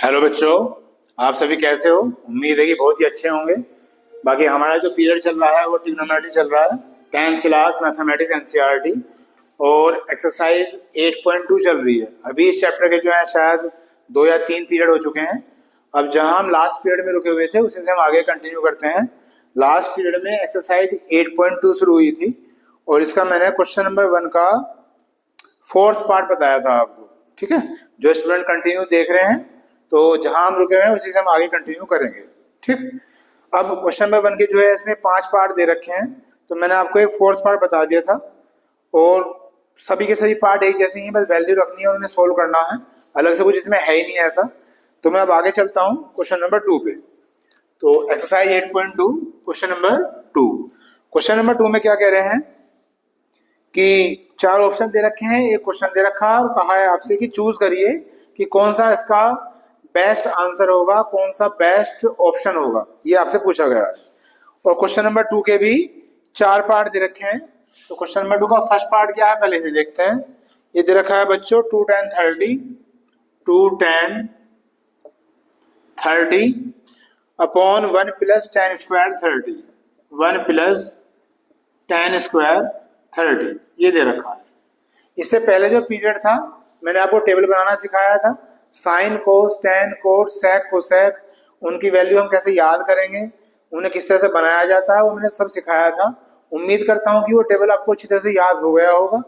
Hello बच्चों, आप सभी कैसे हो? उम्मीद है कि बहुत ही अच्छे होंगे। बाकी हमारा जो पीरियड चल रहा है वो ट्रिग्नोमेट्री चल रहा है, 10th क्लास मैथमेटिक्स एनसीईआरटी, और एक्सरसाइज 8.2 चल रही है। अभी इस चैप्टर के जो है शायद 2 या 3 पीरियड हो चुके हैं। अब जहां हम लास्ट पीरियड में रुके हुए थे उसी से हम आगे कंटिन्यू करते हैं। लास्ट पीरियड में एक्सरसाइज 8.2 शुरू हुई थी और इसका मैंने क्वेश्चन नंबर 1 का 4th पार्ट बताया था आपको। ठीक है, जो स्टूडेंट कंटिन्यू देख रहे हैं तो जहां हम रुके हुए हैं उसी से हम आगे कंटिन्यू करेंगे। ठीक, अब क्वेश्चन नंबर 1 के जो है इसमें 5 पार्ट दे रखे हैं, तो मैंने आपको एक 4th पार्ट बता दिया था और सभी के सभी पार्ट एक जैसे ही हैं, बस वैल्यू रखनी है और उन्हें सोल्व करना है। अलग से कुछ इसमें है ही नहीं ऐसा। तो मैं अब आगे चलता हूँ क्वेश्चन नंबर 2 पे। तो exercise 8.2 question number 2। Question number 2 में क्या कह रहे हैं कि 4 ऑप्शन दे रखे हैं, एक क्वेश्चन दे रखा है और कहा है आपसे कि चूज करिए कि कौन सा इसका बेस्ट आंसर होगा, कौन सा बेस्ट ऑप्शन होगा, ये आपसे पूछा गया है। और क्वेश्चन नंबर 2 के भी 4 पार्ट दे रखे हैं। तो क्वेश्चन नंबर 2 का फर्स्ट पार्ट क्या है पहले से देखते हैं। ये दे रखा है बच्चों 2 10 30 2 10 30 upon 1 plus 10 square 30 1 plus 10 square 30 ये दे रखा है। इससे पहले जो पीरियड था मैंने आपको टेबल बनाना सिखाया था, sine cos tan cot sec cosec, उनकी वैल्यू हम कैसे याद करेंगे, उन्हें किस तरह से बनाया जाता है, वो मैंने सब सिखाया था। उम्मीद करता हूँ कि वो टेबल आपको अच्छी तरह से याद हो गया होगा।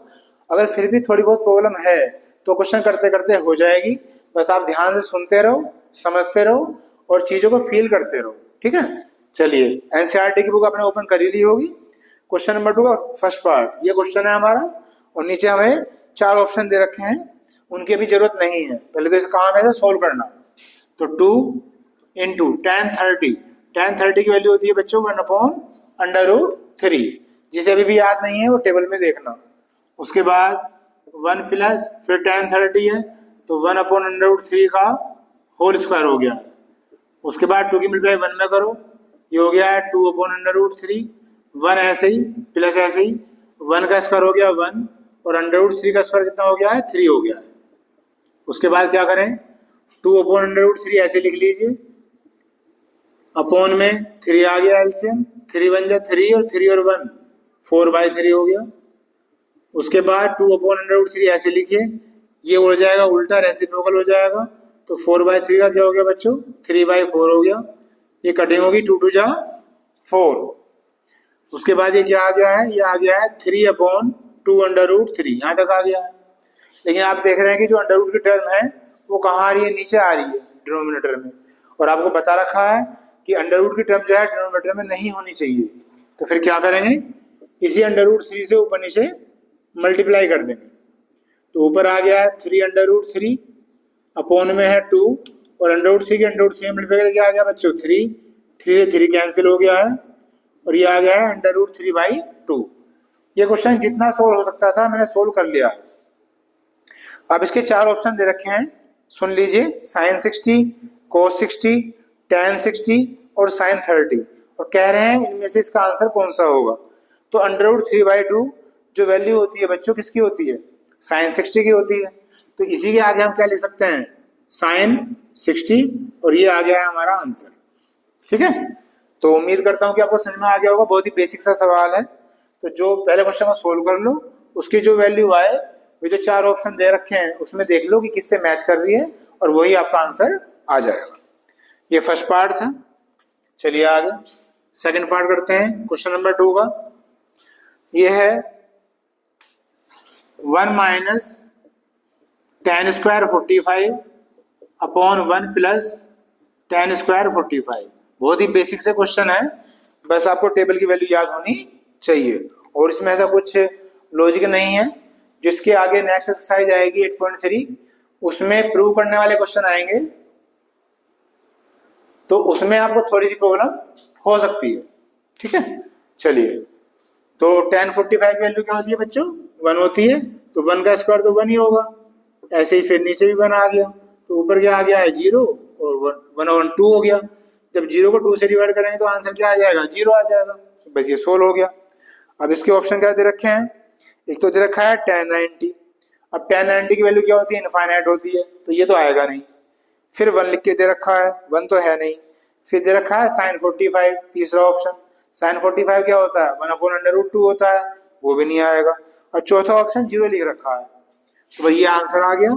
अगर फिर भी थोड़ी बहुत प्रॉब्लम है तो क्वेश्चन करते करते हो जाएगी। बस आप ध्यान से सुनते रहो, समझते रहो और चीजों को फील करते रहो। ठीक है, चलिए एनसीईआरटी की बुक आपने ओपन कर ही ली होगी। क्वेश्चन नंबर 2 का फर्स्ट पार्ट ये क्वेश्चन है हमारा और नीचे हमें 4 ऑप्शन दे रखे हैं, उनकी भी जरूरत नहीं है। पहले तो इसका काम है सोल्व करना। तो 2 इंटू 10 30 की वैल्यू होती है बच्चों 1 अपॉन अंडर रूट 3। जिसे अभी भी याद नहीं है वो टेबल में देखना। उसके बाद 1 प्लस फिर 10 30 है तो 1 अपॉन अंडर रूट 3 का होल स्क्वायर हो गया। उसके बाद 2 की मल्टीप्लाई 1 में करो, ये हो गया 2 अपॉन अंडर रूट 3। 1 ऐसे ही प्लस ऐसे ही 1 का स्क्वायर हो गया 1 और अंडर रूट 3 का स्क्वायर कितना हो गया है 3 हो गया है। उसके बाद क्या करें 2 अपॉन अंडर रूट 3 ऐसे लिख लीजिए, अपॉन में 3 आ गया एलसीएम, 3 बन जा 3 और 3 और 1 4/3 हो गया। उसके बाद 2 अपॉन अंडर रूट 3 ऐसे लिखिए, ये हो जाएगा उल्टा रेसिप्रोकल हो जाएगा तो 4/3 का क्या हो गया बच्चों 3/4 हो गया। ये कटिंग होगी 2 2 जा 4। उसके बाद ये क्या आ गया है, ये आ गया है 3 अपॉन 2 अंडर रूट 3, यहाँ तक आ गया है। लेकिन आप देख रहे हैं कि जो अंडर रूट की टर्म है वो कहाँ आ रही है, नीचे आ रही है डिनोमिनेटर में। और आपको बता रखा है कि अंडर रूट की टर्म जो है डिनोमिनेटर में नहीं होनी चाहिए। तो फिर क्या करेंगे, इसी अंडर रूट 3 से ऊपर नीचे मल्टीप्लाई कर देंगे। तो ऊपर आ गया है 3 अंडर रूट 3, अपॉन में है 2 और अंडर रूट 3 के अंडर रूट 3 मल्टीप्लाई करके आ गया बच्चों 3 से 3 कैंसिल हो गया है और ये आ गया है अंडर रूट 3/2। ये क्वेश्चन जितना सोल्व हो सकता था मैंने सोल्व कर लिया है। अब इसके 4 ऑप्शन दे रखे हैं, सुन लीजिए, साइन 60 कोस 60 tan 60 और साइन 30, और कह रहे हैं इनमें से इसका आंसर कौन सा होगा। तो अंडर रूट 3/2 जो वैल्यू होती है बच्चों किसकी होती है, साइन 60 की होती है। तो इसी के आगे हम क्या लिख सकते हैं साइन 60 और ये आ गया है हमारा आंसर। ठीक है, तो उम्मीद करता हूं कि आपको समझ में आ गया होगा। बहुत ही बेसिक सा सवाल है। तो जो पहले क्वेश्चन को सोल्व कर लो, उसकी जो वैल्यू आए वो जो 4 ऑप्शन दे रखे हैं उसमें देख लो कि किससे मैच कर रही है और वही आपका आंसर आ जाएगा। ये फर्स्ट पार्ट था। चलिए आगे सेकंड पार्ट करते हैं क्वेश्चन नंबर 2 का। ये है 1 minus 10 square 45 upon 1 plus 10 square 45। बहुत ही बेसिक से क्वेश्चन है, बस आपको टेबल की वैल्यू याद होनी चाहिए और इसमें ऐसा कुछ लॉजिक नहीं है। जिसके आगे नेक्स्ट एक्सरसाइज आएगी 8.3, उसमें प्रूव करने वाले क्वेश्चन आएंगे तो उसमें आपको थोड़ी सी प्रॉब्लम हो सकती है। ठीक है, चलिए तो tan 45 की वैल्यू क्या होती है बच्चों 1 होती है, तो 1 का स्क्वायर तो 1 ही होगा। ऐसे ही फिर नीचे भी 1 आ गया तो ऊपर क्या आ गया है 0 और 1/2 हो गया। जब 0 को 2 से डिवाइड करेंगे तो आंसर क्या आ जाएगा 0 आ जाएगा। बस ये सोल्व हो गया। अब इसके ऑप्शन क्या दे रखे हैं, एक तो दे रखा है tan 90। अब tan 90 की वैल्यू क्या होती है इनफाइनाइट होती है तो ये तो आएगा नहीं। फिर 1 लिख के दे रखा है, 1 तो है नहीं, फिर दे रखा है sin 45, तीसरा ऑप्शन। sin 45 क्या होता है, 1/√2 होता है, वो भी नहीं आएगा। और चौथा ऑप्शन 0 लिख रखा है, तो भाई ये आंसर आ गया।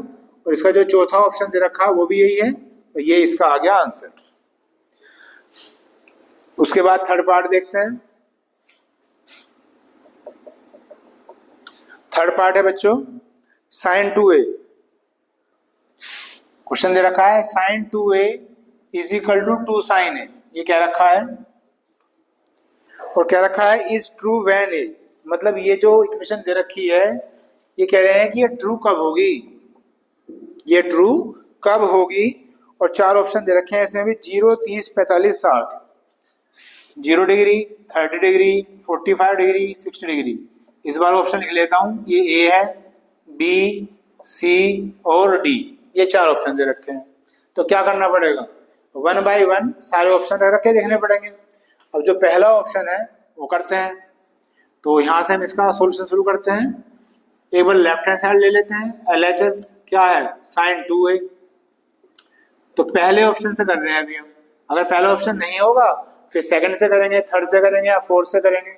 और इसका जो चौथा ऑप्शन दे रखा है वो भी यही है, तो ये इसका आ गया आंसर। उसके बाद थर्ड पार्ट देखते हैं। थर्ड पार्ट है बच्चों sin 2a। क्वेश्चन दे रखा है sin 2a is equal to 2 sin a, ये क्या रखा है, और क्या रखा है इज ट्रू व्हेन a, मतलब ये जो इक्वेशन दे रखी है ये कह रहे हैं कि ये ट्रू कब होगी, ये ट्रू कब होगी। और 4 ऑप्शन दे रखे हैं इसमें भी, 0, 30, 45, 60। 0 डिग्री, 30 डिग्री, 45 डिग्री, 60 डिग्री। इस बार ऑप्शन लिख लेता हूं, ये ए है, बी, सी और डी, ये 4 ऑप्शन दे रखे हैं। तो क्या करना पड़ेगा, 1 बाय 1 सारे ऑप्शन रख के देखने पड़ेंगे। अब जो पहला ऑप्शन है वो करते हैं, तो यहां से हम इसका सोल्यूशन शुरू करते हैं। एक बार लेफ्ट हैंड साइड ले लेते हैं, LHS क्या है sin 2a, तो पहले ऑप्शन से कर रहे हैं अभी हम। अगर पहला ऑप्शन नहीं होगा फिर सेकंड से करेंगे, थर्ड से करेंगे या फोर्थ से करेंगे।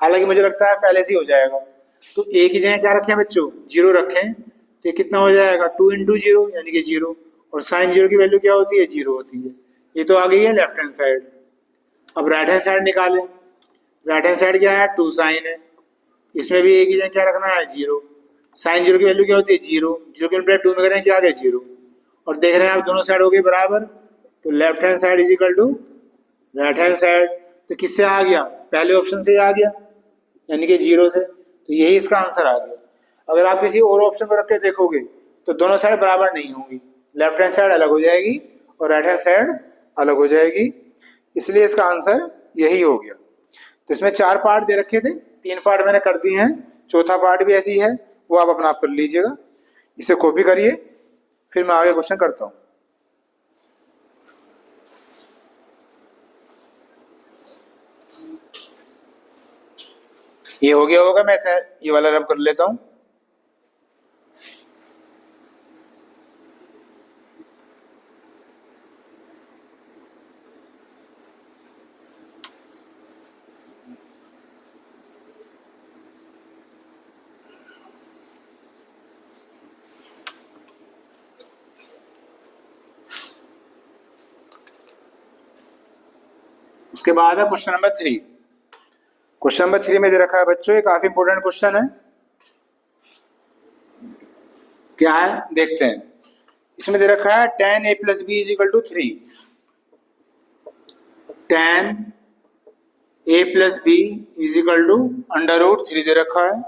हालांकि मुझे लगता है पहले से ही हो जाएगा। तो ए की जगह क्या रखें बच्चों, 0 रखें, तो ये कितना हो जाएगा 2 × 0 यानी कि 0, और sin 0 की वैल्यू क्या होती है 0 होती है। ये तो आ गई है लेफ्ट हैंड साइड। अब राइट हैंड साइड निकालें, राइट हैंड साइड क्या है 2 sin है, इसमें भी एक ही जगह क्या रखना है 0। sin 0 की वैल्यू क्या होती है 0, 0 के मल्टीप्लाई 2 में करें क्या आ गया 0, और देख रहे हैं आप दोनों साइड हो गए बराबर, तो left hand side is equal to right hand side. तो किससे आ गया, पहले ऑप्शन से आ गया यानी कि 0 से, तो यही इसका आंसर आ गया। अगर आप किसी और ऑप्शन को रख के देखोगे तो दोनों साइड बराबर नहीं होंगी, लेफ्ट हैंड साइड अलग हो जाएगी और राइट हैंड साइड अलग हो जाएगी, इसलिए इसका आंसर यही हो गया। तो इसमें 4 पार्ट दे रखे थे, 3 पार्ट मैंने कर दिए हैं, चौथा पार्ट भी ऐसी है, वो आप अपना आप कर लीजिएगा। इसे कॉपी करिए, फिर मैं आगे क्वेश्चन करता हूं। ये हो गया होगा, मैं ये वाला रब कर लेता हूं। उसके बाद है क्वेश्चन नंबर 3। क्वेश्चन नंबर 3 में दे रखा है बच्चों, ये काफी इंपोर्टेंट क्वेश्चन है। क्या है देखते हैं। इसमें दे रखा है tan a + b = 3। tan a + b = √3 दे रखा है।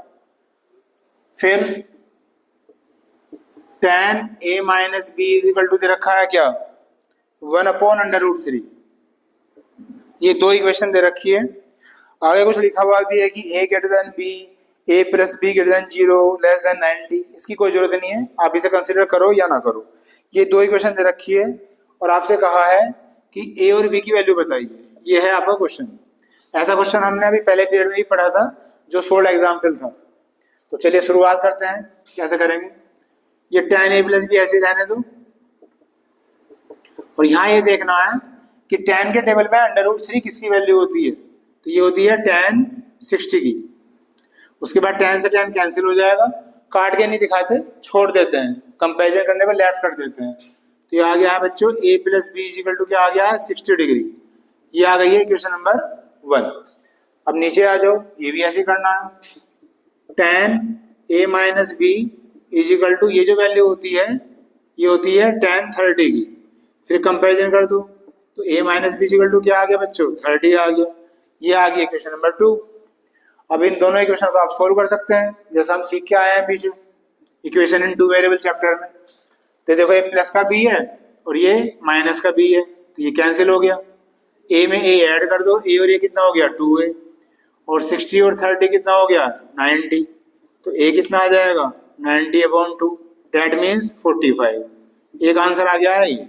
फिर tan a - b = दे रखा है क्या 1/√3। ये 2 इक्वेशन दे रखी है। आगे कुछ लिखा हुआ भी है कि a > b, a + b > 0 < 90। इसकी कोई जरूरत नहीं है, आप इसे कंसीडर करो या ना करो। ये 2 इक्वेशन दे रखी है और आपसे कहा है कि a और b की वैल्यू बताइए। ये है आपका क्वेश्चन। ऐसा क्वेश्चन हमने अभी पहले पीरियड में ही पढ़ा था, जो सोल्ड एग्जाम्पल था। तो चलिए शुरुआत करते हैं, कैसे करेंगे। ये tan a + b ऐसे रहने दो, और यहाँ ये देखना है कि tan के टेबल में √3 किसकी वैल्यू होती है, तो ये होती है tan 60 की। उसके बाद tan से tan कैंसिल हो जाएगा, काट के नहीं दिखाते, छोड़ देते हैं, कंपैरिजन करने पर लेफ्ट कर देते हैं। तो ये आ गया है बच्चों a + b = क्या आ गया है 60 डिग्री। ये आ गई है इक्वेशन नंबर 1। अब नीचे आ जाओ, ये भी ऐसे करना है। tan a - b = ये जो वैल्यू होती है ये होती है tan 30 की। फिर कंपैरिजन कर दो, तो a - b = क्या आ गया बच्चों 30 आ गया। ये आ गई इक्वेशन नंबर 2। अब इन दोनों इक्वेशन को आप सोल्व कर सकते हैं, जैसा हम सीख के आए हैं पीछे इक्वेशन इन 2 वेरिएबल चैप्टर में। तो देखो ये प्लस का b है और ये माइनस का b है, तो ये कैंसिल हो गया। a में a ऐड कर दो, a और a कितना हो गया 2a, और 60 और 30 कितना हो गया 90, तो a कितना आ जाएगा 90/2, डेट मीन्स 45। एक आंसर आ गया है ये।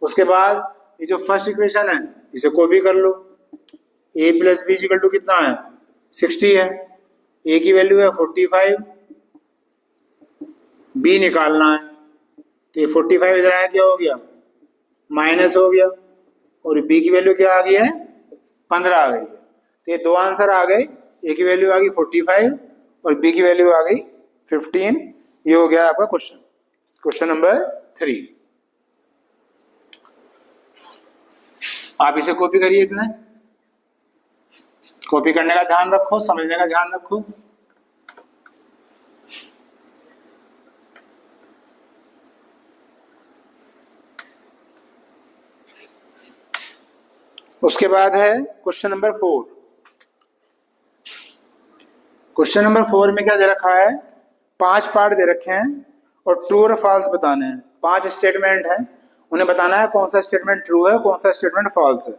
उसके बाद ये जो फर्स्ट इक्वेशन है इसे कॉपी कर लो। a + b = कितना है 60 है, a की वैल्यू है 45, b निकालना है, तो ये 45 इधर आया क्या हो गया, माइनस हो गया, और बी की वैल्यू क्या आ गई है, 15 आ गई है। तो ये दो आंसर आ गए, ए की वैल्यू आ गई 45 और बी की वैल्यू आ गई 15। ये हो गया आपका क्वेश्चन, क्वेश्चन नंबर 3। आप इसे कॉपी करिए, इतना कॉपी करने का ध्यान रखो, समझने का ध्यान रखो। उसके बाद है क्वेश्चन नंबर 4। क्वेश्चन नंबर 4 में क्या दे रखा है, 5 पार्ट दे रखे हैं और ट्रू और फॉल्स बताने हैं। 5 स्टेटमेंट हैं, उन्हें बताना है कौन सा स्टेटमेंट ट्रू है, कौन सा स्टेटमेंट फॉल्स है।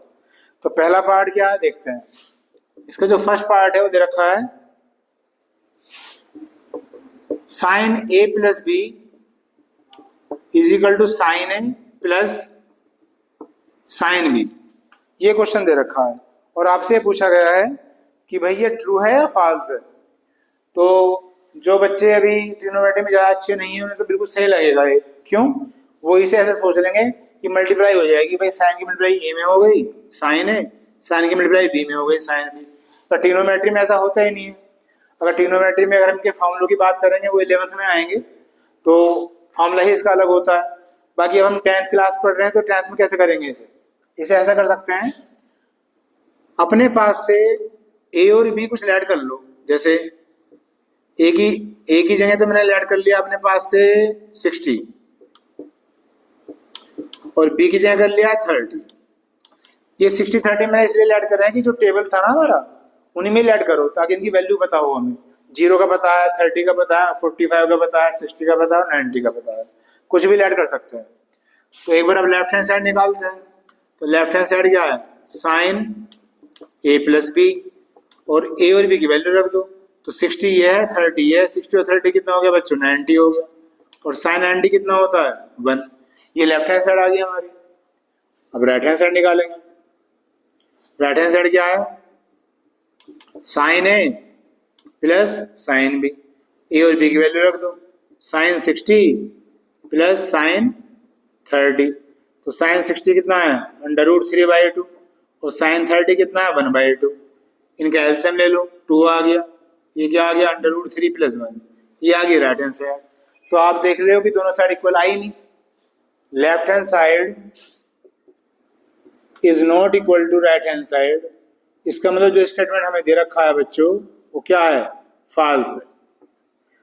तो पहला पार्ट क्या है देखते हैं। इसका जो फर्स्ट पार्ट है वो दे रखा है sine A plus B is equal to sine A plus sine B. ये क्वेश्चन दे रखा है और आपसे पूछा गया है कि भाई ये ट्रू है या फॉल्स है। तो जो बच्चे अभी ट्रिग्नोमेट्री में ज़्यादा अच्छे नहीं है उन्हें तो बिल्कुल सही लगेगा ये। क्यों, वो इसे ऐसे सोच लेंगे कि मल्टीप्लाई हो जाएगी, भाई साइन की मल्टीप्लाई ए में हो गई साइन ए, साइन की मल्टीप्लाई बी में हो गई साइन बी। तो ट्रिग्नोमेट्री में ऐसा होता ही नहीं है। अगर ट्रिग्नोमेट्री में अगर हम इनके फॉर्मूलों की बात करेंगे वो 11th में आएंगे, तो फॉर्मूला ही इसका अलग होता है। बाकी अब हम 10th क्लास पढ़ रहे हैं तो 10th में कैसे करेंगे इसे ऐसा कर सकते हैं, अपने पास से ए और बी कुछ ऐड कर लो। जैसे ए की जगह तो मैंने ऐड कर लिया अपने पास से 60 और बी की जगह कर लिया 30। ये 60 30 मैंने इसलिए ऐड कर रहा है कि जो टेबल था ना हमारा उन्हीं में ऐड करो ताकि इनकी वैल्यू पता हो हमें। 0 का पता है, 30 का पता है, 45 का पता है, 60 का पता है और 90 का पता है, कुछ भी ऐड कर सकते हैं। तो एक बार अब लेफ्ट हैंड साइड निकालते हैं। तो लेफ्ट हैंड साइड क्या है, साइन ए प्लस बी और ए और बी की वैल्यू रख दो। तो 60 ये है, 30 ये है, 60 और 30 कितना हो गया बच्चों, 90 हो गया। और साइन 90 कितना होता है 1। ये लेफ्ट हैंड साइड आ गई हमारी। अब राइट हैंड साइड निकालेंगे। राइट हैंड साइड क्या है, sine A plus sine B, A और बी की वैल्यू रख दो। Sine 60 plus sine 30। तो साइन 60 कितना है √3/2 और साइन 30 कितना है 1/2। इनका एलसीएम ले लो, 2 आ गया। ये क्या आ गया √3 + 1, ये आ गई राइट हैंड साइड। तो आप देख रहे हो कि दोनों साइड इक्वल आई नहीं। Left hand side is not equal to right hand side. इसका मतलब जो स्टेटमेंट हमें दे रखा है बच्चों वो क्या है, फॉल्स है।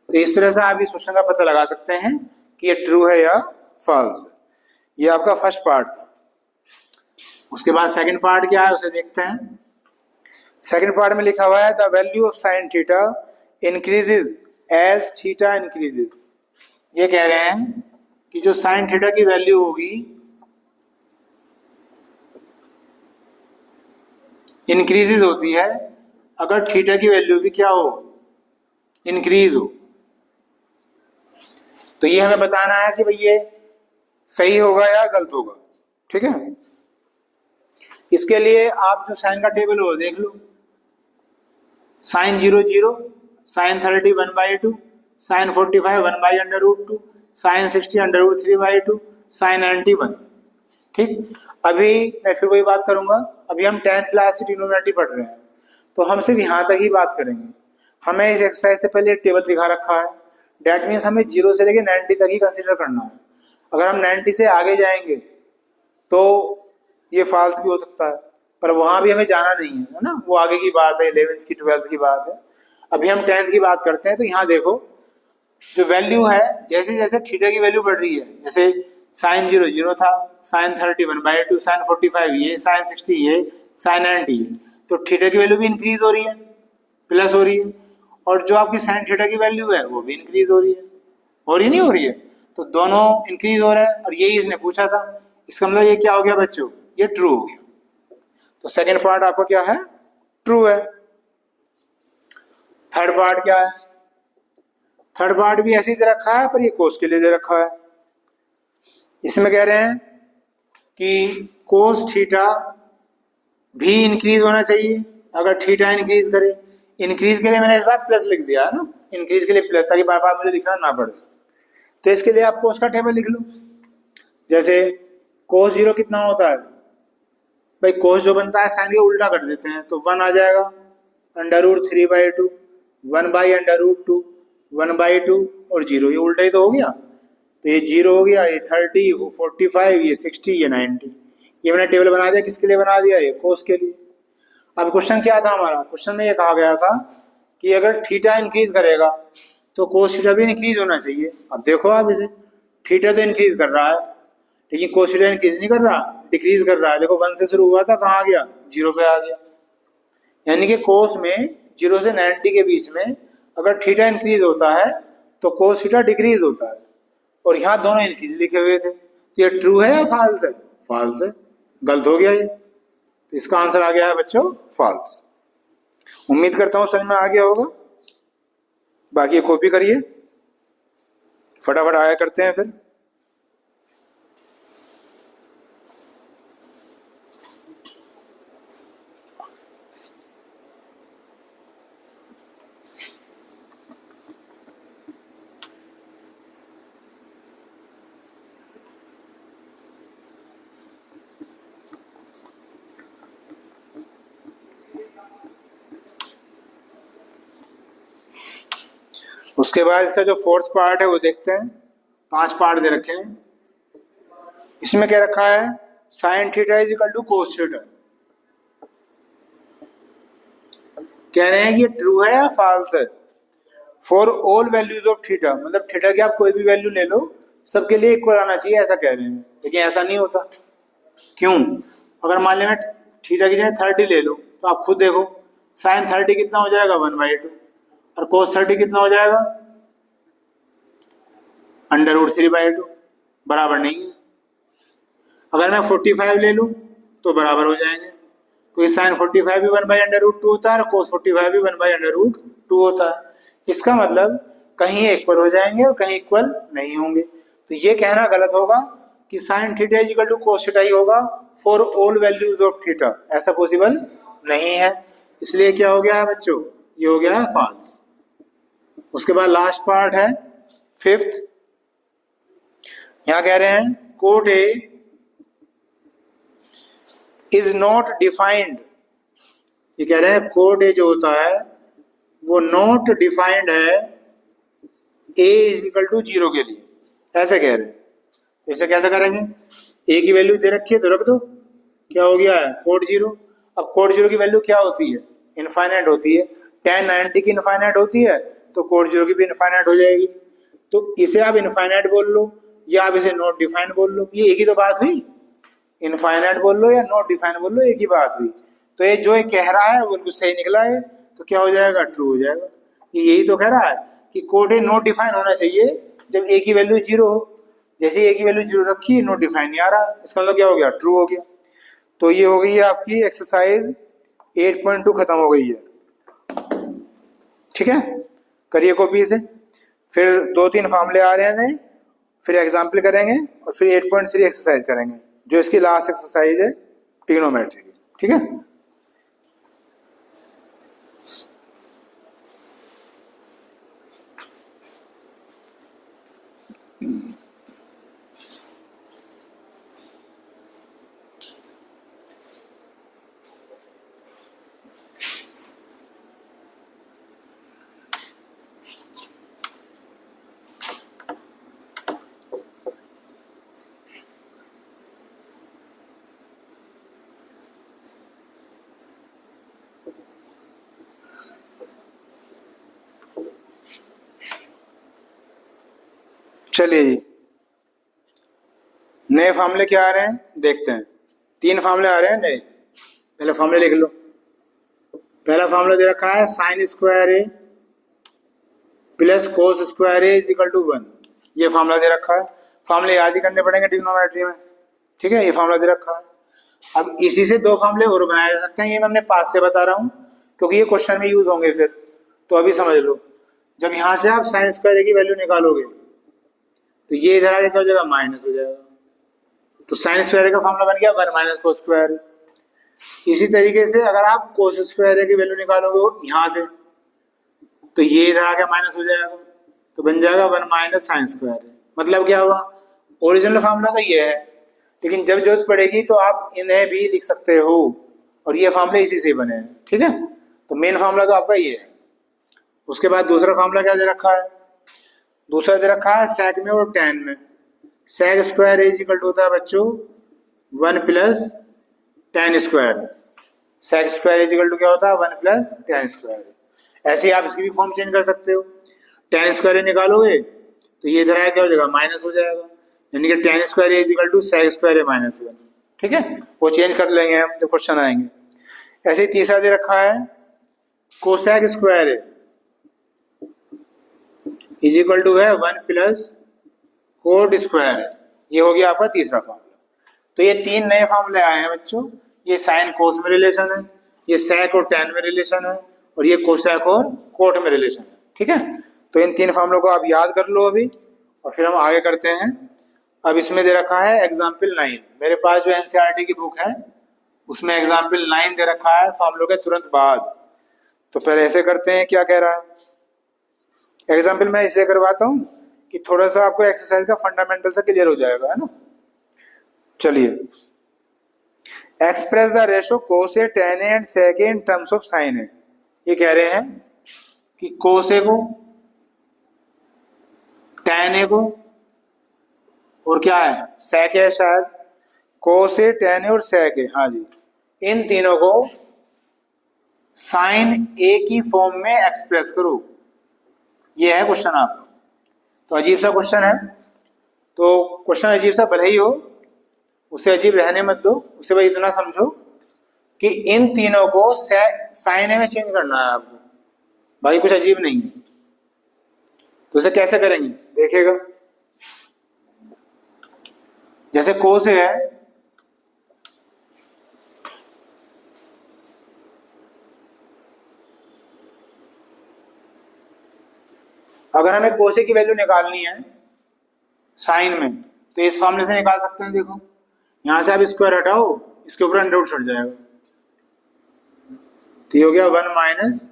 तो इस तरह से आप इस क्वेश्चन का पता लगा सकते हैं कि ये ट्रू है या फॉल्स है। ये आपका फर्स्ट पार्ट था। उसके बाद सेकंड पार्ट क्या है उसे देखते हैं। सेकंड पार्ट में लिखा हुआ है the value of sine theta increases as theta increases. ये कह रहे हैं कि जो साइन थीटा की वैल्यू होगी इंक्रीजेज होती है अगर थीटा की वैल्यू भी क्या हो, इंक्रीज हो। तो ये हमें बताना है कि भाई ये सही होगा या गलत होगा। ठीक है, इसके लिए आप जो साइन का टेबल हो देख लो। Sine 0 0, sine 30 1/2, sine 45 1/√2, sine 60 √3/2, sine 90 1। ठीक, अभी मैं फिर वही बात करूंगा। अभी हम 10th क्लास की ट्रिग्नोमेट्री पढ़ रहे हैं तो हम सिर्फ यहाँ तक ही बात करेंगे। हमें इस एक्सरसाइज से पहले टेबल दिखा रखा है, डेट मीन्स हमें 0 से लेकर 90 तक ही कंसिडर करना है। अगर हम 90 से आगे जाएंगे तो ये फॉल्स भी हो सकता है, पर वहां भी हमें जाना नहीं है ना, वो आगे की बात है, 11th की 12th की बात है। अभी हम 10th की बात करते हैं। तो यहाँ देखो जो वैल्यू है, जैसे जैसे थीटा की वैल्यू बढ़ रही है, जैसे साइन 0 0 था, साइन 30 1/2, साइन 45 ये, साइन 60 ये, साइन 90 ये, तो थीटा की वैल्यू भी इंक्रीज हो रही है, प्लस हो रही है। और जो आपकी साइन थीटा की वैल्यू है वो भी इंक्रीज हो रही है, हो रही नहीं हो रही है। तो दोनों इंक्रीज हो रहा है और यही इसने पूछा था। इसका मतलब ये क्या हो गया बच्चों, ये ट्रू हो गया। तो सेकेंड पार्ट आपका क्या है, ट्रू है। थर्ड पार्ट क्या है, थर्ड पार्ट भी ऐसे ही दे रखा है पर ये कोस के लिए दे रखा है। इसमें कह रहे हैं कि कोस थीटा भी इंक्रीज होना चाहिए अगर थीटा इंक्रीज करे। इंक्रीज के लिए मैंने इस बार प्लस लिख दिया है ना, इंक्रीज के लिए प्लस, ताकि बार बार मुझे लिखना ना पड़े। तो इसके लिए आप कोस का टेबल लिख लो। जैसे कोस जीरो कितना होता है भाई, कोस जो बनता है साइन के उल्टा कर देते हैं तो 1 आ जाएगा, √3/2, 1/√2, 1/2 और जीरो, ये उल्टा ही तो हो गया। तो ये जीरो हो गया, ये 30, वो 45, ये 60, ये 90। ये मैंने टेबल बना दिया, किसके लिए बना दिया, ये कोस के लिए। अब क्वेश्चन क्या था हमारा, क्वेश्चन में ये कहा गया था कि अगर थीटा इंक्रीज करेगा तो कोस थीटा भी इंक्रीज होना चाहिए। अब देखो आप इसे, थीटा तो इंक्रीज कर रहा है लेकिन कोस थीटा इंक्रीज नहीं कर रहा, डिक्रीज कर रहा है। देखो 1 से शुरू हुआ था, कहाँ आ गया, 0 पे आ गया। यानी कि कोस में 0 से 90 के बीच में अगर थीटा इंक्रीज होता है तो कोस थीटा डिक्रीज होता है, और यहाँ दोनों इंक्रीज लिखे हुए थे। तो ये ट्रू है या फॉल्स है, फॉल्स है, गलत हो गया ये। तो इसका आंसर आ गया है बच्चों फॉल्स। उम्मीद करता हूं समझ में आ गया होगा। बाकी ये कॉपी करिए, फटाफट आया करते हैं फिर। उसके बाद इसका जो फोर्थ पार्ट है वो देखते हैं। 5 पार्ट दे रखे हैं। इसमें क्या रखा है, sine theta is equal to cos theta. कह रहे हैं कि ये ट्रू है या फॉल्स है for all values of theta, मतलब थीटा की आप कोई भी वैल्यू ले लो सबके लिए इक्वल आना चाहिए, ऐसा कह रहे हैं। लेकिन ऐसा नहीं होता। क्यों, अगर मान लें मैं थीटा की जगह 30 ले लो तो आप खुद देखो साइन 30 कितना हो जाएगा, 1/2, और कोस 30 कितना हो जाएगा, √3/2, बराबर नहीं है। अगर मैं 45 ले लूं तो बराबर हो जाएंगे, क्योंकि साइन 45 भी 1/√2 होता है और कोस 45 भी 1/√2 होता है। इसका मतलब कहीं इक्वल हो जाएंगे और कहीं इक्वल नहीं होंगे। तो ये कहना गलत होगा कि sine theta is equal to cos theta ही होगा for all values of theta, ऐसा पॉसिबल नहीं है। इसलिए क्या हो गया है बच्चों, ये हो गया है फॉल्स। उसके बाद लास्ट पार्ट है 5th। यहां कह रहे हैं cot A is not defined. ये कह रहे हैं कोट ए जो होता है वो नॉट डिफाइंड है ए इज इक्वल टू 0 के लिए, ऐसे कह रहे हैं। ऐसे कैसे करेंगे, ए की वैल्यू दे रखी है तो रख दो, क्या हो गया है कोट 0। अब कोट 0 की वैल्यू क्या होती है, इनफाइनाइट होती है। tan 90 की इनफाइनाइट होती है तो कोट 0 की भी इनफाइनाइट हो जाएगी। तो इसे आप इनफाइनाइट बोल लो या आप इसे नॉट डिफाइन बोल लो, ये एक ही तो बात हुई। इनफाइनाइट बोल लो या नॉट डिफाइन बोल लो, एक ही बात हुई। तो ये जो ये कह रहा है वो बिल्कुल सही निकला है, तो क्या हो जाएगा, ट्रू हो जाएगा। ये यही तो कह रहा है कि कोड ए नॉट डिफाइन होना चाहिए जब ए की वैल्यू 0 हो। जैसे ए की वैल्यू 0 रखी, नॉट डिफाइन नहीं आ रहा, इसका मतलब क्या हो गया, ट्रू हो गया। तो ये हो गई है आपकी एक्सरसाइज 8.2 खत्म हो गई है। ठीक है, करिए कॉपी से। फिर 2-3 फॉर्मूले आ रहे हैं नए, फिर एग्जाम्पल करेंगे और फिर 8.3 एक्सरसाइज करेंगे जो इसकी लास्ट एक्सरसाइज है ट्रिग्नोमेट्री की। ठीक है, चलिए जी, नए फार्मूले क्या आ रहे हैं देखते हैं। 3 फार्मूले आ रहे हैं नए। पहले फार्मूले लिख लो। पहला फार्मूला दे रखा है sine square A plus cos square A is equal to 1। ये फार्मूला दे रखा है। फार्मूले याद ही करने पड़ेंगे ट्रिग्नोमेट्री में। ठीक है, ये फार्मूला दे रखा है। अब इसी से 2 फार्मूले और बनाए जा सकते हैं। ये मैं अपने पास से बता रहा हूं क्योंकि ये क्वेश्चन में यूज होंगे फिर। तो अभी समझ लो, जब यहां से आप साइन स्क्वायर ए की वैल्यू निकालोगे तो ये इधर आगे क्या हो जाएगा, माइनस हो जाएगा। तो साइन स्क्वायर का फॉर्मूला बन गया 1 माइनस कोस स्क्वायर। इसी तरीके से अगर आप कोस स्क्वायर की वैल्यू निकालोगे यहां से तो ये इधर आके माइनस हो जाएगा, तो बन जाएगा 1 माइनस साइन स्क्वायर। मतलब क्या हुआ, ओरिजिनल फार्मूला तो ये है, लेकिन जब जरूरत पड़ेगी तो आप इन्हें भी लिख सकते हो, और ये फार्मूले इसी से बने हैं, ठीक है। तो मेन फार्मूला तो आपका ये है। उसके बाद दूसरा फार्मूला क्या दे रखा है, दूसरा दे रखा है सेक में और टेन में। Sec square is equal to होता है बच्चों 1 plus tan square. Sec square is equal to क्या होता है 1 प्लस टेन स्क्वायर। ऐसे ही आप इसकी भी फॉर्म चेंज कर सकते हो। टेन स्क्वायर निकालोगे तो ये इधर आया क्या हो जाएगा, माइनस हो जाएगा, यानी कि tan square is equal to sec square है माइनस 1, ठीक है। वो चेंज कर लेंगे हम जब क्वेश्चन आएंगे। ऐसे ही तीसरा दे रखा है कोसेक स्क्वायर है इज इक्वल टू है 1 प्लस कोट स्क्वायर है। ये हो गया आपका तीसरा फार्मूला। तो ये तीन नए फार्मूले आए हैं बच्चों। ये साइन कोस में रिलेशन है, ये सेक और टेन में रिलेशन है, और ये कोसेक और कोट में रिलेशन है, ठीक है। तो इन तीन फार्मूलों को आप याद कर लो अभी, और फिर हम आगे करते हैं। अब इसमें दे रखा है एग्जाम्पल 9। मेरे पास जो एनसीईआरटी की बुक है उसमें एग्जाम्पल 9 दे रखा है फार्मूलों के तुरंत बाद। तो पहले ऐसे करते हैं, क्या कह रहा है एग्जाम्पल मैं इसलिए करवाता हूँ कि थोड़ा सा आपको एक्सरसाइज का फंडामेंटल से क्लियर हो जाएगा, है ना। चलिए, express the ratio cosec tan and sec in terms of sine है। ये कह रहे हैं कि कोसे को, टेन को, और क्या है सेक है शायद, कोसे टेन और सेक है, हाँ जी, इन तीनों को साइन ए की फॉर्म में एक्सप्रेस करो। ये है क्वेश्चन आपका। तो अजीब सा क्वेश्चन है, तो क्वेश्चन अजीब सा भले ही हो, उसे अजीब रहने मत दो। उसे भाई इतना समझो कि इन तीनों को साइन ए में चेंज करना है आपको, बाकी कुछ अजीब नहीं है। तो उसे कैसे करेंगे देखिएगा। जैसे कोस है, अगर हमें कोसे की वैल्यू निकालनी है साइन में, तो इस फॉर्मूले से निकाल सकते हैं। देखो यहां से आप स्क्वायर हटाओ, इसके ऊपर अंडर रूट छट जाएगा, तो ये हो गया 1 माइनस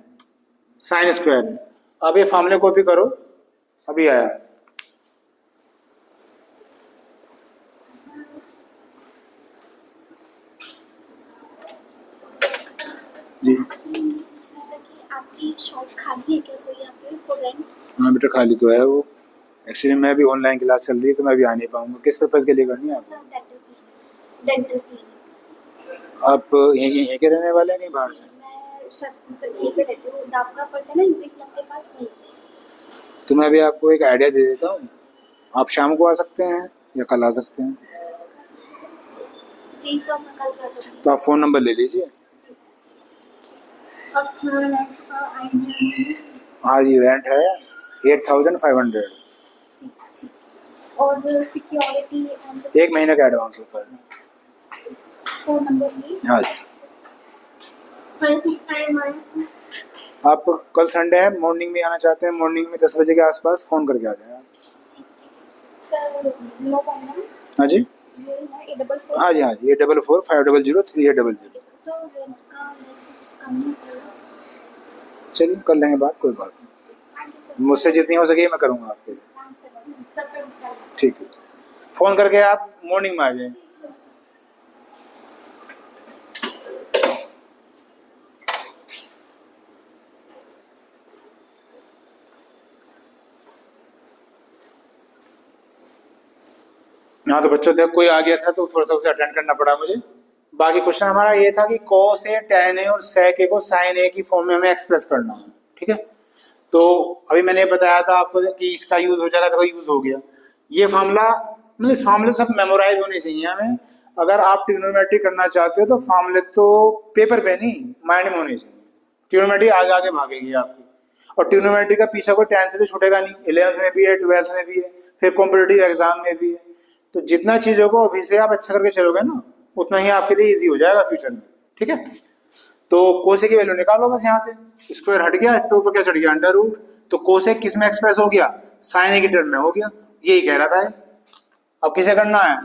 साइन स्क्वायर। अब ये फॉर्मूले कॉपी करो, अभी आया जी। आपकी शॉप खाली है क्या कोई यहाँ पे फॉर रेंट? हाँ बेटा खाली तो है वो। एक्चुअली मैं भी ऑनलाइन क्लास चल रही है तो मैं भी आ नहीं पाऊंगा। किस पर्पज के लिए करनी है आपको? Dental clinic. आप यहीं के रहने वाले हैं कहीं बाहर से? मैं मतलब यहीं पे रहती हूँ, दापका पड़ता है ना यूपी क्लब के पास नहीं। तो मैं अभी आपको एक आइडिया दे देता हूँ, आप शाम को आ सकते हैं या कल आ सकते हैं। जी सर, मैं कल आ जाऊँगी। तो आप फ़ोन नंबर ले लीजिए। हाँ जी, रेंट है 8500। और सिक्योरिटी? एक महीने का एडवांस होता है। फ़ोन नंबर भी? हाँ जी। कल किस टाइम आए? आप कल संडे है, मॉर्निंग में आना चाहते हैं, मॉर्निंग में 10 बजे के आसपास फ़ोन करके आ जाए। Sir no problem. हाँ जी, हाँ जी, हाँ जी, 8445003800। सर रेंट का कुछ कम नहीं करेगा? चलिए कर लेंगे बात, कोई बात नहीं। मुझसे जितनी हो सके मैं करूँगा आपके लिए। ठीक है, फ़ोन करके आप मॉर्निंग में आ जाएं। हाँ तो बच्चों देखो कोई आ गया था तो थोड़ा सा उसे अटेंड करना पड़ा मुझे। बाकी क्वेश्चन हमारा ये था कि cos ए tan ए और sec ए को sin ए की फॉर्म में हमें एक्सप्रेस करना है, ठीक है। तो अभी मैंने बताया था आपको कि इसका यूज हो जाएगा, तो यूज हो गया ये फार्मूला। मतलब इस फार्मूले सब मेमोराइज होने चाहिए हमें। अगर आप ट्रिग्नोमेट्री करना चाहते हो तो फार्मूले तो पेपर पे नहीं माइंड में होने चाहिए। ट्रिग्नोमेट्री आगे आगे भागेगी आपकी, और ट्रिग्नोमेट्री का पीछा कोई tan से तो छूटेगा नहीं। 11th में भी है, 12th में भी है, फिर कॉम्पिटिटिव एग्जाम में भी है। तो जितना चीजों को अभी से आप अच्छा करके चलोगे ना, उतना ही आपके लिए इजी हो जाएगा फ्यूचर में, ठीक है। तो कोसे की वैल्यू निकालो बस, यहाँ से स्क्वायर हट गया, इसके ऊपर क्या चढ़ गया अंडर रूट। तो कोसे किस में एक्सप्रेस हो गया, साइन ए की टर्म में हो गया। यही कह रहा था। अब किसे करना है,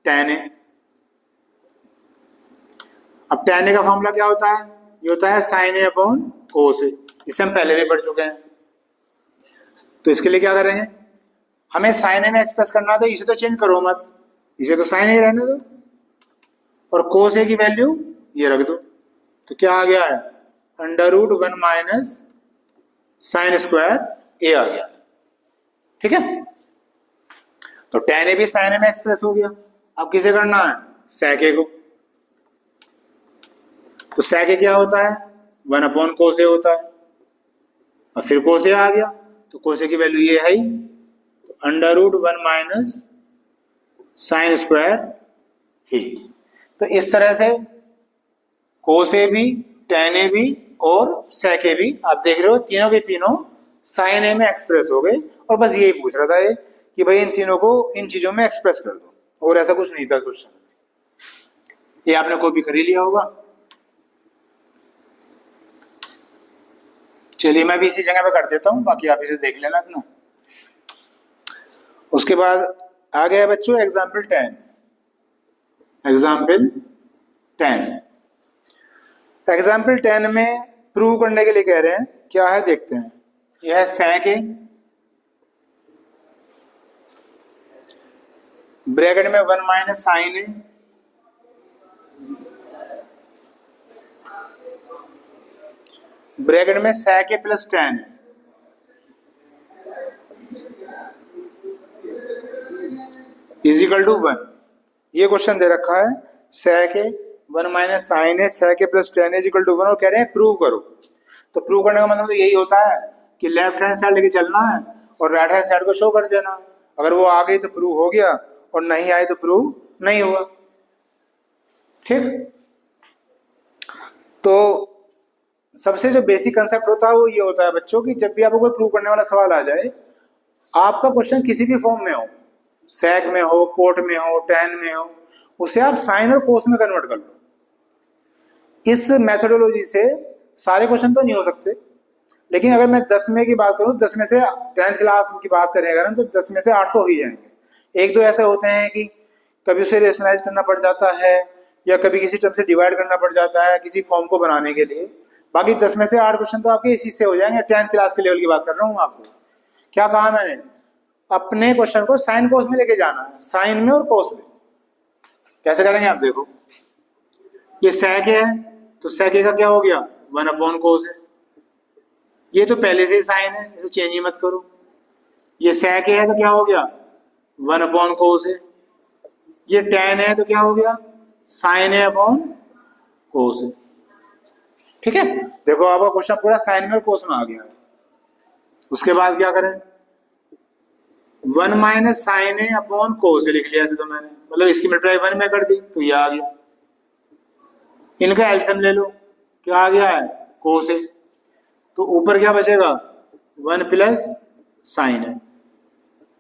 tan ए। अब tan ए का फॉर्मूला क्या होता है, ये होता है साइन ए अपॉन कोस ए। इसे हम पहले भी पढ़ चुके हैं। तो इसके लिए क्या करेंगे, हमें साइन ए में एक्सप्रेस करना, तो इसे तो चेंज करो मत, इसे तो साइन ए रहने दो, और कोस ए की वैल्यू ये रख दो। तो क्या आ गया है, √1 माइनस साइन स्क्वायर ए आ गया। ठीक है, तो tan ए भी साइन ए में एक्सप्रेस हो गया। अब किसे करना है, sec ए को। तो sec ए क्या होता है, 1/cos ए होता है, और फिर cos ए आ गया, तो cos ए की वैल्यू ये है ही, √1 माइनस साइन स्क्वायर ए। तो इस तरह से cos ए भी, tan ए भी और sec ए भी आप देख रहे हो, तीनों के तीनों साइन ए में एक्सप्रेस हो गए। और बस यही पूछ रहा था ये कि भाई इन तीनों को इन चीजों में एक्सप्रेस कर दो, और ऐसा कुछ नहीं था क्वेश्चन। ये आपने कॉपी कर ही लिया होगा। चलिए मैं भी इसी जगह पे कर देता हूं, बाकी आप इसे देख लेना इतना। उसके बाद आ गया बच्चों एग्जाम्पल 10। एग्जाम्पल 10 में प्रूव करने के लिए कह रहे हैं, क्या है देखते हैं। यह है sec ए, ब्रैकेट में 1 माइनस साइन ए, ब्रैकेट में sec a plus tan a, equal to 1। ये क्वेश्चन दे रखा है sec a 1 minus sine a sec a plus tan a equal to 1, और कह रहे हैं प्रूव करो। तो प्रूव करने का मतलब तो यही होता है कि लेफ्ट हैंड साइड लेके चलना है और राइट हैंड साइड को शो कर देना। अगर वो आ गई तो प्रूव हो गया, और नहीं आई तो प्रूव नहीं हुआ। ठीक, तो सबसे जो बेसिक कंसेप्ट होता है वो ये होता है बच्चों कि जब भी आपको कोई प्रूव करने वाला सवाल आ जाए, आपका क्वेश्चन किसी भी फॉर्म में हो, sec में हो, cot में हो, tan में हो, उसे आप साइन और cos में कन्वर्ट कर लो। इस मेथोडोलॉजी से सारे क्वेश्चन तो नहीं हो सकते, लेकिन अगर मैं 10 में की बात करूं, 10 में से 10th क्लास की बात करें अगर हम, तो 10 में से 8 तो हो ही जाएंगे। एक दो ऐसे होते हैं कि कभी उसे रेशनलाइज करना पड़ जाता है, या कभी किसी टर्म से डिवाइड करना पड़ जाता है किसी फॉर्म को बनाने के लिए। बाकी 10 में से 8 क्वेश्चन तो आपके इसी से हो जाएंगे। 10th क्लास के लेवल की बात कर रहा हूँ आपको। क्या कहा मैंने, अपने क्वेश्चन को साइन कोस में लेके जाना है, साइन में और कोस में। कैसे करेंगे आप देखो, ये sec है तो sec का क्या हो गया, 1/cos है। ये तो पहले से ही साइन है, इसे चेंज ही मत करो। ये sec है तो क्या हो गया, 1/cos है। ये tan है तो क्या हो गया, साइन है अपॉन कोस है। ठीक है, देखो आपका क्वेश्चन पूरा साइन में और कोस में आ गया है। उसके बाद क्या करें, 1 माइनस साइन है अपॉन कोस लिख लिया ऐसे, तो मैंने मतलब इसकी मल्टीप्लाई 1 में कर दी तो ये आ गया। इनका एलसीएम ले लो, क्या आ गया है, कोस है। तो ऊपर क्या बचेगा, 1 प्लस साइन है।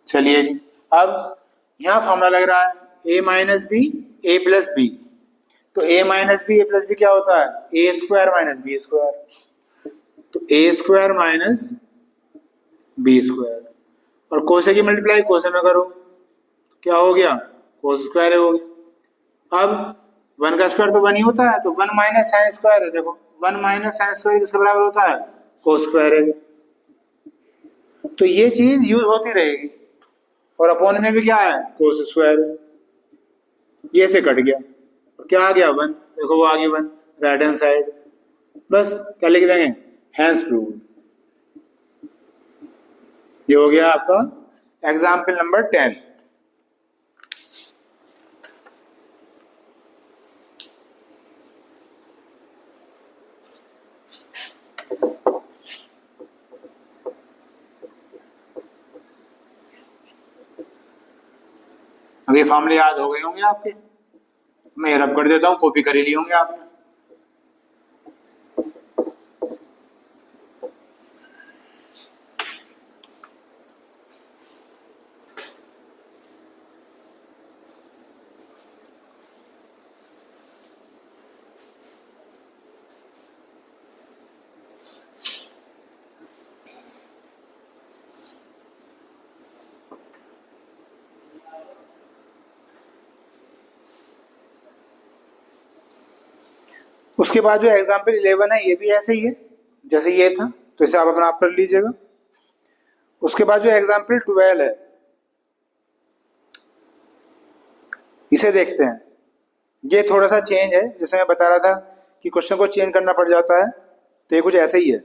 चलिए जी, अब यहां फॉर्मूला लग रहा है a minus B A plus B. तो a minus B A plus B क्या होता है, A square minus B square. तो A square minus B square, और कोसे की मल्टीप्लाई कोसे में करो, क्या हो गया, कोस स्क्वायर हो गया। अब 1 का स्क्वायर तो 1 ही होता है, तो 1 माइनस साइन स्क्वायर है। देखो 1 माइनस साइन स्क्वायर किसके बराबर होता है, कोस स्क्वायर है। तो ये चीज यूज होती रहेगी। और अपॉन में भी क्या है, कोस स्क्वायर है। ये से कट गया, और क्या आ गया 1, देखो वो आ गया 1 राइट हैंड साइड। बस क्या लिख देंगे, हैंस प्रूव्ड। ये हो गया आपका एग्जाम्पल नंबर 10। अब ये फॉर्मूले याद हो गए होंगे आपके, मैं रब कर देता हूं, कॉपी कर ही लिए होंगे आपने। उसके बाद जो एग्जाम्पल 11 है ये भी ऐसे ही है जैसे ये था, तो इसे आप अपना आप कर लीजिएगा। उसके बाद जो एग्जाम्पल 12 है, इसे देखते हैं। ये थोड़ा सा चेंज है, जैसे मैं बता रहा था कि क्वेश्चन को चेंज करना पड़ जाता है, तो ये कुछ ऐसा ही है।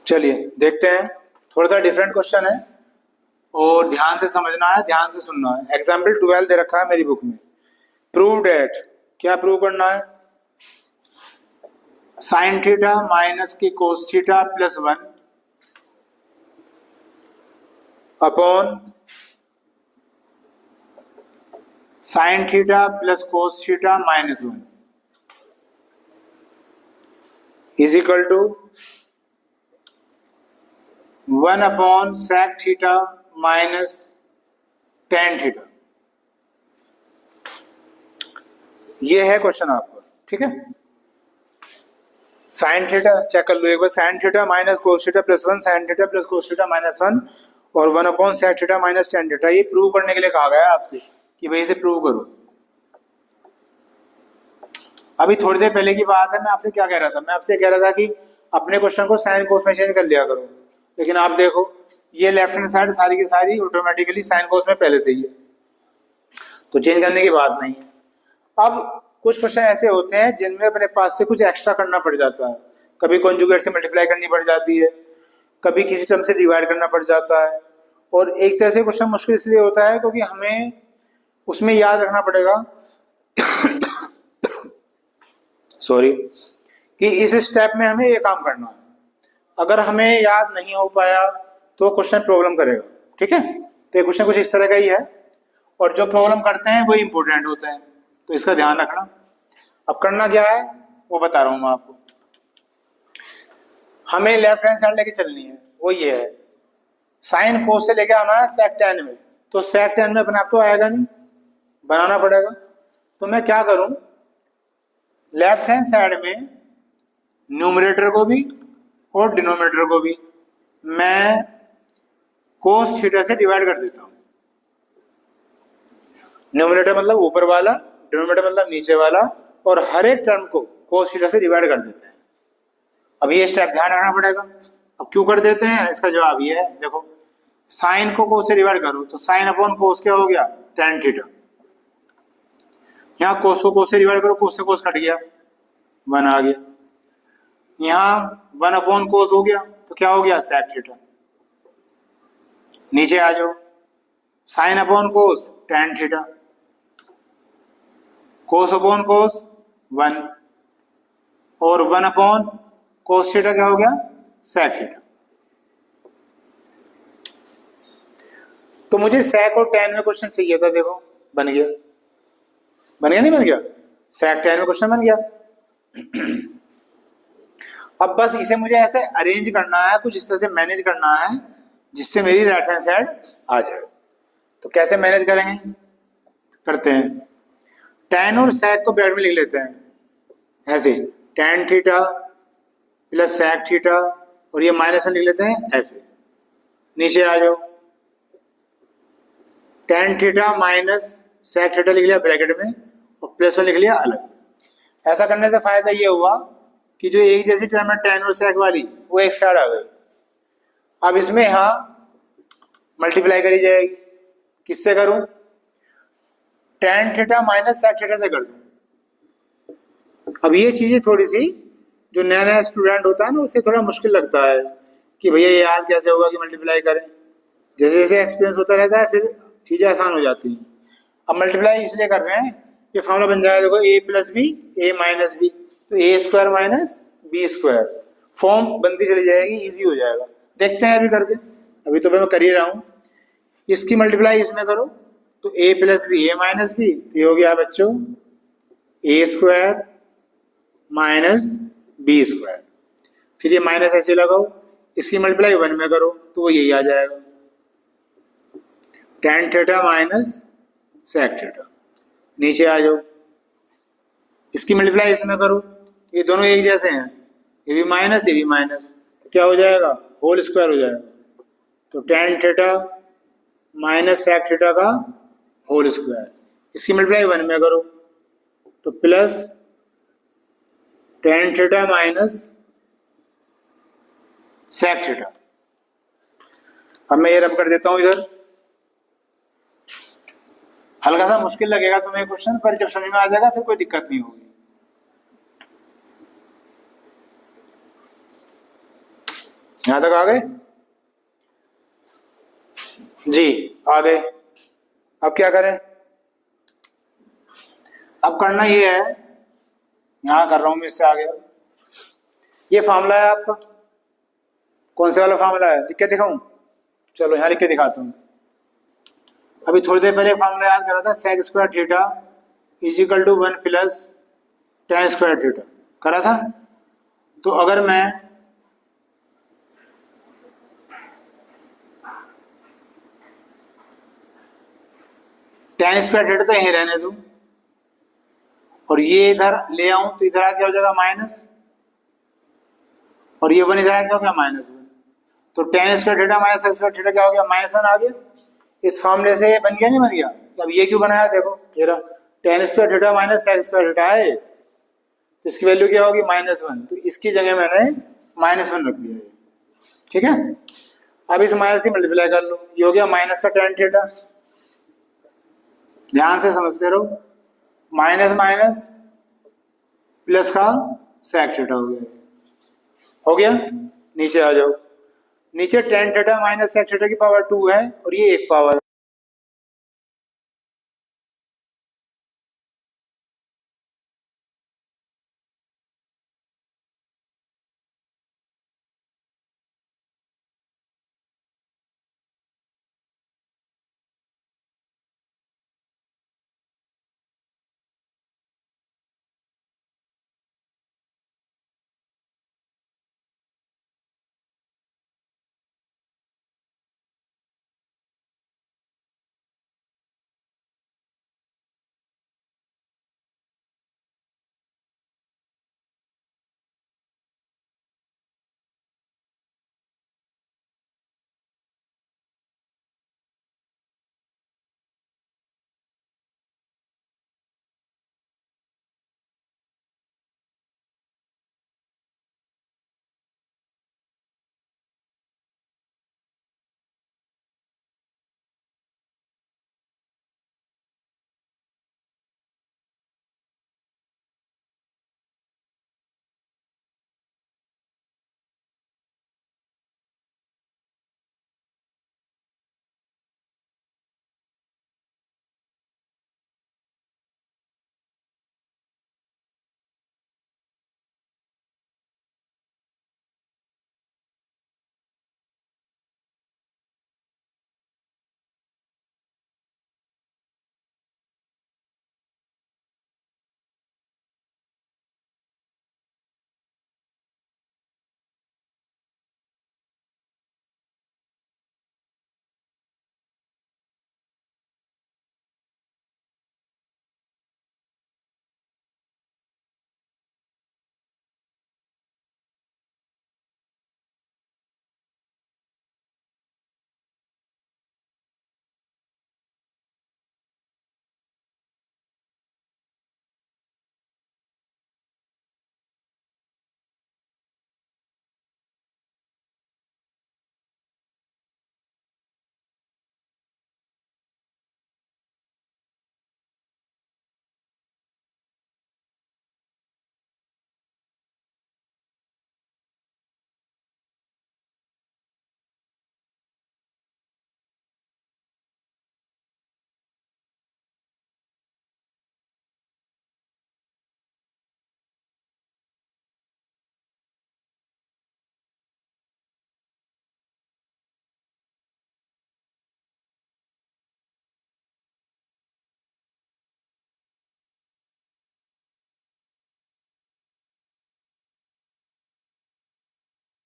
चलिए देखते हैं, थोड़ा सा डिफरेंट क्वेश्चन है और ध्यान से समझना है, ध्यान से सुनना है। एग्जाम्पल 12 दे रखा है मेरी बुक में। प्रूव डेट, क्या प्रूव करना है? साइन थीटा माइनस की cos theta plus 1 upon sine theta plus cos theta minus 1 is equal to 1 upon sec theta minus tan theta. ये है क्वेश्चन आपका, ठीक है। साइन थीटा चेक कर लो एक बार, sine theta minus cos theta plus 1, sine theta plus cos theta minus 1 और 1 upon sec theta minus tan theta. ये प्रूव करने के लिए कहा गया है आपसे कि भाई इसे प्रूव करो। अभी थोड़ी देर पहले की बात है, मैं आपसे क्या कह रहा था? मैं आपसे कह रहा था कि अपने क्वेश्चन को साइन कोस में चेंज कर लिया करो, लेकिन आप देखो ये लेफ्ट हैंड साइड सारी की सारी ऑटोमेटिकली साइन कोस में पहले से ही है, तो चेंज करने की बात नहीं है। अब कुछ क्वेश्चन ऐसे होते हैं जिनमें अपने पास से कुछ एक्स्ट्रा करना पड़ जाता है। कभी कॉन्जुगेट से मल्टीप्लाई करनी पड़ जाती है, कभी किसी टर्म से डिवाइड करना पड़ जाता है। और एक तरह से क्वेश्चन मुश्किल इसलिए होता है क्योंकि हमें उसमें याद रखना पड़ेगा सॉरी, कि इस स्टेप में हमें ये काम करना है। अगर हमें याद नहीं हो पाया तो क्वेश्चन प्रॉब्लम करेगा, ठीक है। तो ये क्वेश्चन कुछ इस तरह का ही है और जो प्रॉब्लम करते हैं वो इंपॉर्टेंट होते हैं, तो इसका ध्यान रखना। अब करना क्या है वो बता रहा हूं मैं आपको। हमें लेफ्ट हैंड साइड लेके चलनी है, वो ये है साइन कोस से लेके आना है sec tan में। तो sec tan में अपने आप तो आएगा नहीं, बनाना पड़ेगा। तो मैं क्या करूं, लेफ्ट हैंड साइड में न्यूमरेटर को भी और डिनोमिनेटर को भी मैं कोस थीटा से डिवाइड कर देता हूं। न्यूमरेटर मतलब ऊपर वाला, डिनोमिनेटर मतलब नीचे वाला, और हर एक टर्म को कोस थीटा से डिवाइड कर देते हैं। अब ये स्टेप ध्यान रखना पड़ेगा। अब क्यों कर देते हैं इसका जवाब ये है, देखो साइन को कोस से डिवाइड करो तो साइन अपॉन कोस क्या हो गया, tan थीटा। यहाँ कोस को कोस से डिवाइड करो, कोस से कोस कट गया, 1 आ गया। यहाँ 1 अपॉन कोस हो गया तो क्या हो गया, sec थीटा। नीचे आ जाओ, साइन अपॉन कोस tan थीटा, कोस अपॉन कोस 1 और 1 अपॉन कोस थीटा क्या हो गया, sec थीटा। तो मुझे sec और tan में क्वेश्चन चाहिए था, देखो बन गया, बन गया नहीं बन गया, sec tan में क्वेश्चन बन गया। अब बस इसे मुझे ऐसे अरेंज करना है, कुछ इस तरह से मैनेज करना है जिससे मेरी राइट हैंड साइड आ जाए। तो कैसे मैनेज करेंगे, करते हैं tan और sec को ब्रैकेट में लिख लेते हैं ऐसे, tan theta plus sec theta, और ये माइनस में लिख लेते हैं ऐसे। नीचे आ जाओ, tan theta minus sec theta लिख लिया ब्रैकेट में और प्लस में लिख लिया अलग। ऐसा करने से फायदा ये हुआ कि जो एक जैसी टर्म है tan और sec वाली वो एक साइड आ गई। अब इसमें यहाँ मल्टीप्लाई करी जाएगी, किससे करूं, tan theta minus sec theta से कर दूं। अब ये चीजें थोड़ी सी जो नया नया स्टूडेंट होता है ना उससे थोड़ा मुश्किल लगता है कि भैया ये याद कैसे होगा कि मल्टीप्लाई करें। जैसे जैसे एक्सपीरियंस होता रहता है फिर चीजें आसान हो जाती हैं। अब मल्टीप्लाई इसलिए कर रहे हैं, ये फॉर्मूला बन जाएगा, देखो a plus B A minus B, तो A square minus B square, form बनती चली जाएगी, इजी हो जाएगा। देखते हैं अभी करके, अभी तो मैं कर ही रहा हूँ। इसकी मल्टीप्लाई इसमें करो तो a plus B A minus B, तो ये हो गया बच्चों A square minus B square. फिर ये माइनस ऐसे लगाओ, इसकी मल्टीप्लाई 1 में करो तो वो यही आ जाएगा, tan theta minus sec theta. नीचे आ जाओ, इसकी मल्टीप्लाई इसमें करो, ये दोनों एक जैसे हैं, ये भी माइनस ये भी माइनस, तो क्या हो जाएगा, होल स्क्वायर हो जाएगा। तो tan theta minus sec theta का होल स्क्वायर, इसकी मल्टीप्लाई 1 में करो तो plus tan theta minus sec theta. अब मैं ये रब कर देता हूं इधर। हल्का सा मुश्किल लगेगा तुम्हें क्वेश्चन, पर जब समझ में आ जाएगा फिर कोई दिक्कत नहीं होगी। यहां तक आ गए जी? आ गए। अब क्या करें? अब करना ये है, यहां कर रहा हूं मैं, इससे आ गया। ये फार्मूला है आपका, कौन से वाला फार्मूला है? लिख के दिखाऊं? चलो यहां लिख के दिखाता हूं। अभी थोड़ी देर पहले फार्मूला याद करा था, sec square theta is equal to 1 plus tan square theta करा था। तो अगर मैं tan स्क्वायर थीटा तो यहीं रहने दूं और ये इधर ले आऊं तो इधर क्या हो जाएगा माइनस, और ये 1 इधर क्या हो गया -1। तो tan square theta minus sec square theta क्या हो गया? -1 आ गया। इस फॉर्मूले से बन गया नहीं बन गया? अब ये क्यों बनाया? देखो ये रहा, tan square theta minus sec square theta है, तो इसकी वैल्यू क्या होगी? -1। तो इसकी जगह मैंने -1 रख दिया है। ठीक है, अब इस माइनस से मल्टीप्लाई कर लो, ये हो गया माइनस का tan थीटा। ध्यान से समझते रहो, माइनस माइनस प्लस का sec थीटा हो गया। हो गया? नीचे आ जाओ। नीचे tan theta minus sec theta की पावर 2 है और ये एक पावर